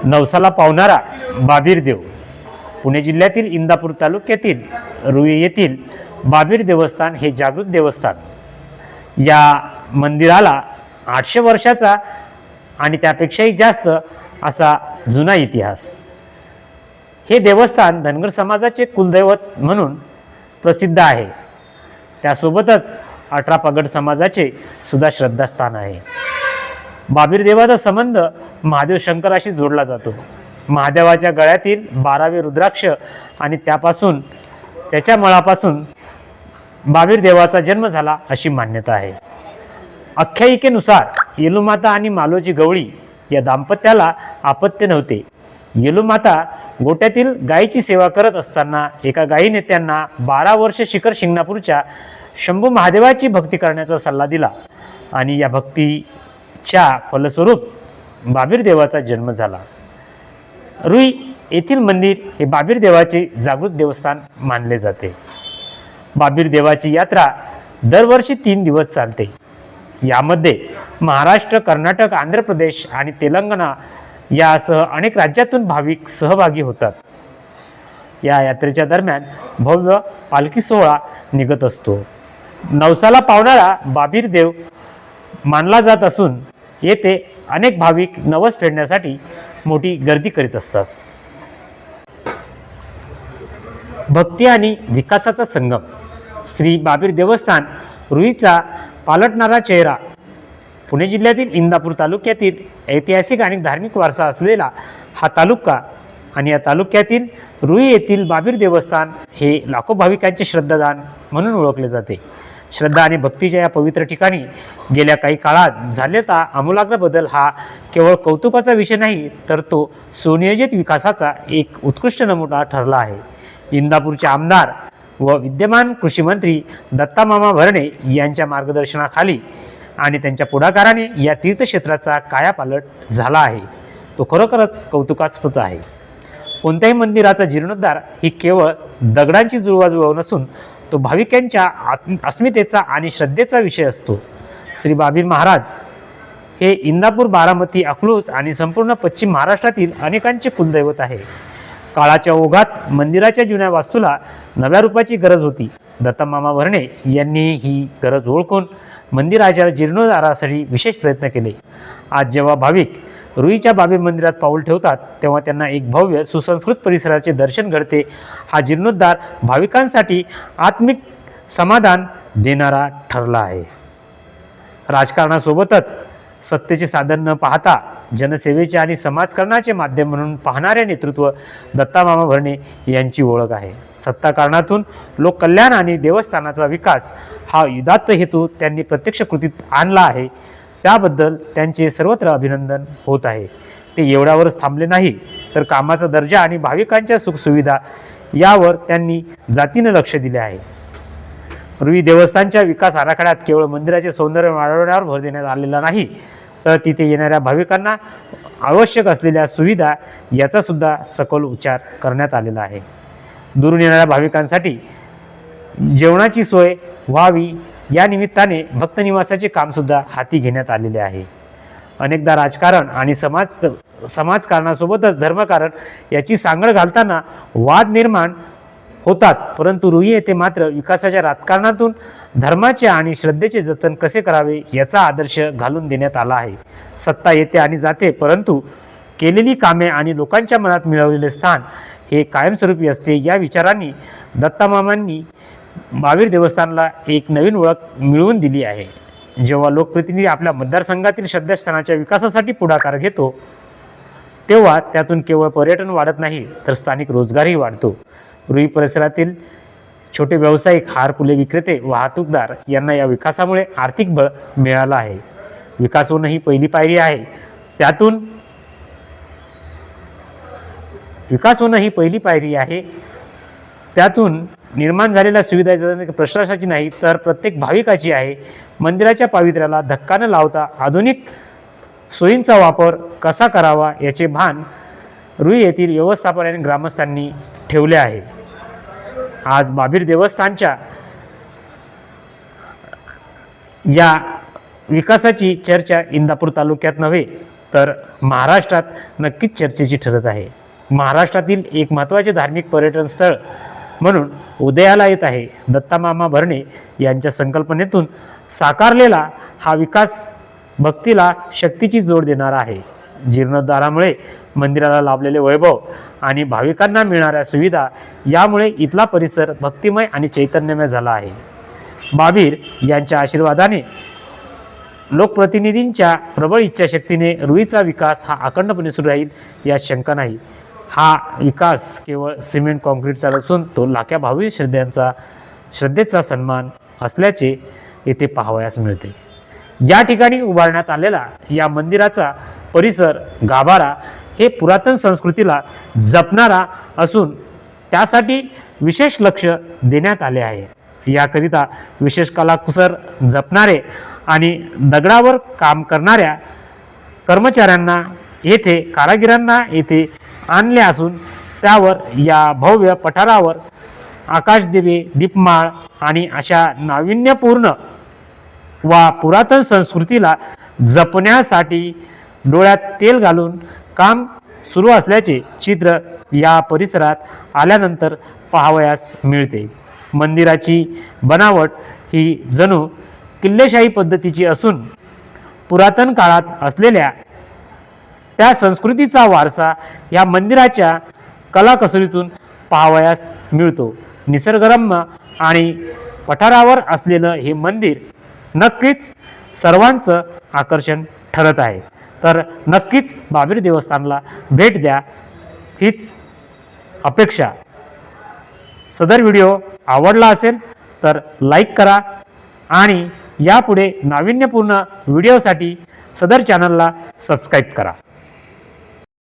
नवसाला पावणारा बाबीर देव. पुणे जिल्ह्यातील इंदापूर तालुक्यातील रुई येथील बाबीर देवस्थान हे जागृत देवस्थान. या मंदिराला 800 वर्षाचा आणि त्यापेक्षाही जास्त असा जुना इतिहास. हे देवस्थान धनगर समाजाचे कुलदैवत म्हणून प्रसिद्ध आहे. त्यासोबतच 18 पगड समाजाचे सुद्धा श्रद्धास्थान आहे. बाबीर देवाचा संबंध महादेव शंकराशी जोडला जातो. महादेवाच्या गळ्यातील 12वे रुद्राक्ष आणि त्याच्या मळापासून बाबीर देवाचा जन्म झाला अशी मान्यता आहे. आख्यायिकेनुसार येलूमाता आणि मालोजी गवळी या दाम्पत्याला अपत्य नव्हते. येलूमाता गोट्यातील गायीची सेवा करत असताना एका गायीने त्यांना 12 वर्ष शिखर शिंगणापूरच्या शंभू महादेवाची भक्ती करण्याचा सल्ला दिला आणि या भक्तीच्या फलस्वरूप बाबीर देवाचा जन्म झाला. रुई येथील मंदिर हे बाबीर देवाचे जागृत देवस्थान मानले जाते. बाबीर देवाची यात्रा दरवर्षी 3 दिवस चालते. यामध्ये महाराष्ट्र, कर्नाटक, आंध्र प्रदेश आणि तेलंगणा यासह अनेक राज्यातून भाविक सहभागी होतात. या यात्रेच्या दरम्यान भव्य पालखी सोहळा निघत असतो. नवसाला पावणारा बाबीर देव मानला जात असून येथे अनेक भाविक नवस फेडण्यासाठी मोठी गर्दी करीत असतात. भक्ती आणि विकासाचा संगम. श्री बाबीर देवस्थान रुईचा पालटणारा चेहरा. पुणे जिल्ह्यातील इंदापूर तालुक्यातील ऐतिहासिक आणि धार्मिक वारसा असलेला हा तालुका आणि या तालुक्यातील रुई येथील बाबीर देवस्थान हे लाखो भाविकांचे श्रद्धादान म्हणून ओळखले जाते. श्रद्धा आणि भक्तीच्या या पवित्र ठिकाणी गेल्या काही काळात झालेला आमूलाग्र बदल हा केवळ कौतुकाचा विषय नाही, तर तो सुनियोजित विकासाचा एक उत्कृष्ट नमुना ठरला आहे. इंदापूरचे आमदार व विद्यमान कृषी मंत्री दत्तामामा भरणे यांच्या मार्गदर्शनाखाली आणि त्यांच्या पुढाकाराने या तीर्थक्षेत्राचा कायापालट झाला आहे. तो खरोखरच कौतुकास्पद आहे. कोणत्याही मंदिराचा जीर्णोद्धार ही केवळ दगडांची जुळवाजुळव नसून तो भाविकांच्या अस्मितेचा आणि श्रद्धेचा विषय असतो. श्री बाबीर महाराज हे इंदापूर, बारामती, अकलूज आणि संपूर्ण पश्चिम महाराष्ट्रातील अनेकांचे कुलदैवत आहे. काळाच्या ओघात मंदिराच्या जुन्या वास्तूला नव्या रूपाची गरज होती. दत्तामामा भरणे यांनी ही गरज ओळखून मंदिराच्या जीर्णोद्धारासाठी विशेष प्रयत्न केले. आज जेव्हा भाविक रुईच्या बाबीर मंदिरात पाऊल ठेवतात तेव्हा त्यांना एक भव्य सुसंस्कृत परिसराचे दर्शन घडते. हा जीर्णोद्धार भाविकांसाठी आत्मिक समाधान देणारा ठरला आहे. राजकारणासोबतच सत्तेचे साधन न पाहता जनसेवेचे आणि समाजकारणाचे माध्यम म्हणून पाहणारे नेतृत्व दत्तामामा भरणे यांची ओळख आहे. सत्ताकारणातून लोककल्याण आणि देवस्थानाचा विकास हा उदात्त हेतू त्यांनी प्रत्यक्ष कृतीत आणला आहे. त्याबद्दल त्यांचे सर्वत्र अभिनंदन होत आहे. ते एवढ्यावरच थांबले नाही, तर कामाचा दर्जा आणि भाविकांच्या सुखसुविधा यावर त्यांनी जातीने लक्ष दिले आहे. रुई देवस्थानच्या विकास आराखड्यात केवळ मंदिराचे सौंदर्य वाढवण्यावर भर देण्यात आलेला नाही, तर तिथे येणाऱ्या भाविकांना आवश्यक असलेल्या सुविधा याचा सुद्धा सखोल विचार करण्यात आलेला आहे. दुरून येणाऱ्या भाविकांसाठी जेवणाची सोय व्हावी या निमित्ताने भक्तनिवासाचे कामसुद्धा हाती घेण्यात आलेले आहे. अनेकदा राजकारण आणि समाजकारणासोबतच धर्मकारण याची सांगड घालताना वाद निर्माण होतात, परंतु रुई येथे मात्र विकासाच्या राजकारणातून धर्माचे आणि श्रद्धेचे जतन कसे करावे याचा आदर्श घालून देण्यात आला आहे. सत्ता येते आणि जाते, परंतु केलेली कामे आणि लोकांच्या मनात मिळवलेले स्थान हे कायमस्वरूपी असते. या विचारांनी दत्तामामांनी बाबीर देवस्थानला एक नवीन ओळख मिळवून दिली आहे. जेव्हा लोकप्रतिनिधी आपल्या मतदारसंघातील श्रद्धास्थानाच्या विकासासाठी पुढाकार घेतो तेव्हा त्यातून केवळ पर्यटन वाढत नाही, तर स्थानिक रोजगारही वाढतो. रुई परिसरातील छोटे व्यावसायिक, हार फुले विक्रेते, वाहतूकदार यांना या विकासामुळे आर्थिक बळ मिळालं आहे. विकास होणं ही पहिली पायरी आहे. त्यातून निर्माण झालेल्या सुविधा प्रशासनाची नाही, तर प्रत्येक भाविकाची आहे. मंदिराच्या पावित्र्याला धक्का न लावता आधुनिक सोयींचा वापर कसा करावा याचे भान रुई येथील व्यवस्थापन आणि ग्रामस्थांनी ठेवले आहे. आज बाबीर देवस्थानच्या या विकासाची चर्चा इंदापूर तालुक्यात नव्हे तर महाराष्ट्रात नक्कीच चर्चेची ठरत आहे. महाराष्ट्रातील एक महत्त्वाचे धार्मिक पर्यटन स्थळ म्हणून उदयाला येत आहे. दत्तामामा भरणे यांच्या संकल्पनेतून साकारलेला हा विकास भक्तीला शक्तीची जोड देणारा आहे. जीर्णोद्धारामुळे मंदिराला लाभलेले वैभव आणि भाविकांना मिळणाऱ्या सुविधा यामुळे इथला परिसर भक्तिमय आणि चैतन्यमय झाला आहे. बाबीर यांच्या आशीर्वादाने, लोकप्रतिनिधींच्या प्रबळ इच्छाशक्तीने रुईचा विकास हा अखंडपणे सुरू राहील यात शंका नाही. हा विकास केवळ सिमेंट कॉन्क्रीटचा नसून तो लाख्या भावी श्रद्धेचा सन्मान असल्याचे येथे पाहावयास मिळते. या ठिकाणी उभारण्यात आलेला या मंदिराचा परिसर गाभारा हे पुरातन संस्कृतीला जपणारा असून त्यासाठी विशेष लक्ष देण्यात आले आहे. याकरिता विशेष कलाकुसर जपणारे आणि दगडावर काम करणाऱ्या कर्मचाऱ्यांना कारागिरांना येथे आणले असून त्यावर या भव्य पठारावर आकाशदिवे, दीपमाळ आणि अशा नाविन्यपूर्ण वा पुरातन संस्कृतीला जपण्यासाठी डोळ्यात तेल घालून काम सुरू असल्याचे चित्र या परिसरात आल्यानंतर पाहावयास मिळते. मंदिराची बनावट ही जणू किल्लेशाही पद्धतीची असून पुरातन काळात असलेल्या त्या संस्कृतीचा वारसा या मंदिराच्या कलाकुसरीतून पाहावयास मिळतो. निसर्गरम्य आणि पठारावर असलेलं हे मंदिर नक्कीच सर्वांचं आकर्षण ठरत आहे. तर नक्कीच बाबीर देवस्थानला भेट द्या हीच अपेक्षा. सदर व्हिडिओ आवडला असेल तर लाईक करा आणि यापुढे नाविन्यपूर्ण व्हिडिओसाठी सदर चॅनलला सबस्क्राईब करा.